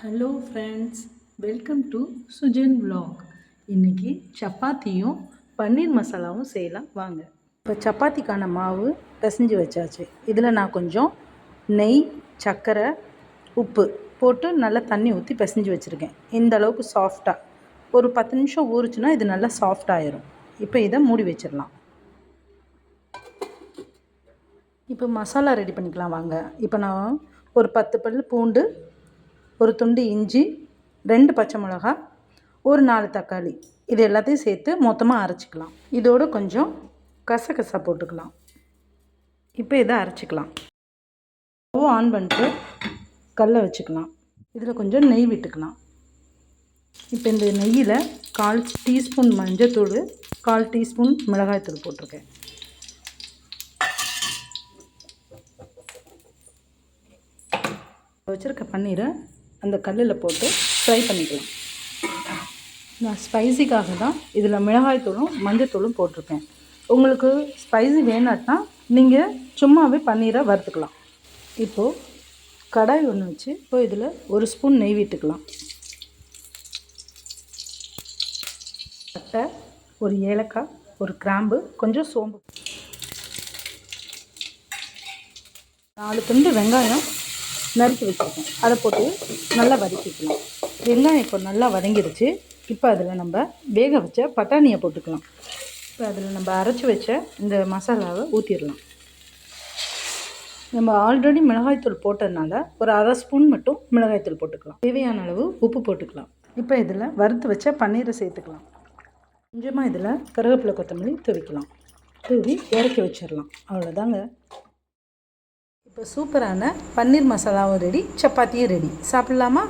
Hello friends, welcome to Sujan vlog. இன்றைக்கி சப்பாத்தியும் பன்னீர் மசாலாவும் செய்யலாம் வாங்க. இப்போ சப்பாத்திக்கான மாவு பிசைஞ்சு வச்சாச்சு. இதில் நான் கொஞ்சம் நெய், சர்க்கரை, உப்பு போட்டு நல்லா தண்ணி ஊற்றி பிசைஞ்சு வச்சுருக்கேன். இந்த அளவுக்கு சாஃப்டாக ஒரு 10 நிமிஷம் ஊறுச்சுன்னா இது நல்லா சாஃப்ட் ஆயிரும். இப்போ இதை மூடி வச்சிடலாம். இப்போ மசாலா ரெடி பண்ணிக்கலாம் வாங்க. இப்போ நான் ஒரு 10 பல் பூண்டு, ஒரு துண்டு இஞ்சி, 2 பச்சை மிளகா, ஒரு 4 தக்காளி, இது எல்லாத்தையும் சேர்த்து மொத்தமாக அரைச்சிக்கலாம். இதோடு கொஞ்சம் கசகசா போட்டுக்கலாம். இப்போ இதை அரைச்சிக்கலாம். ஸ்டவ் ஆன் பண்ணிட்டு கல்லை வச்சுக்கலாம். இதில் கொஞ்சம் நெய் விட்டுக்கலாம். இப்போ இந்த நெய்யில் 1/4 டீஸ்பூன் மஞ்சத்தூள், 1/4 டீஸ்பூன் மிளகாய்த்தூள் போட்டிருக்கேன். வச்சுருக்க பன்னீரை அந்த கல்லில் போட்டு ஃப்ரை பண்ணிக்கலாம். நான் ஸ்பைசிக்காக தான் இதில் மிளகாய்த்தூளும் மஞ்சத்தூளும் போட்டிருக்கேன். உங்களுக்கு ஸ்பைசி வேணாட்னா நீங்கள் சும்மாவே பன்னீரை வறுத்துக்கலாம். இப்போது கடாய் ஒன்று வச்சு இதில் 1 ஸ்பூன் நெய் விட்டுக்கலாம். பட்டை, ஒரு ஏலக்காய், ஒரு கிராம்பு, கொஞ்சம் சோம்பு, 4 துண்டு வெங்காயம் நறுக்கி வச்சுருக்கேன். அதை போட்டு நல்லா வதக்கிக்கலாம். வெங்காயம் இப்போ நல்லா வதங்கிடுச்சு. இப்போ அதில் நம்ம வேக வச்ச பட்டாணியை போட்டுக்கலாம். இப்போ அதில் நம்ம அரைச்சி வச்ச இந்த மசாலாவை ஊற்றிடலாம். நம்ம ஆல்ரெடி மிளகாய்த்தூள் போட்டதுனால ஒரு 1/2 ஸ்பூன் மட்டும் மிளகாய்த்தூள் போட்டுக்கலாம். தேவையான அளவு உப்பு போட்டுக்கலாம். இப்போ இதில் வறுத்து வச்ச பன்னீரை சேர்த்துக்கலாம். கொஞ்சமாக இதில் கருவேப்பிலை, கொத்தமல்லி தூவிக்கலாம். தூவி இறக்கி வச்சிடலாம். அவ்வளோதாங்க. இப்போ சூப்பரான பன்னீர் மசாலாவும் ரெடி, சப்பாத்தியும் ரெடி. சாப்பிட்லாமா?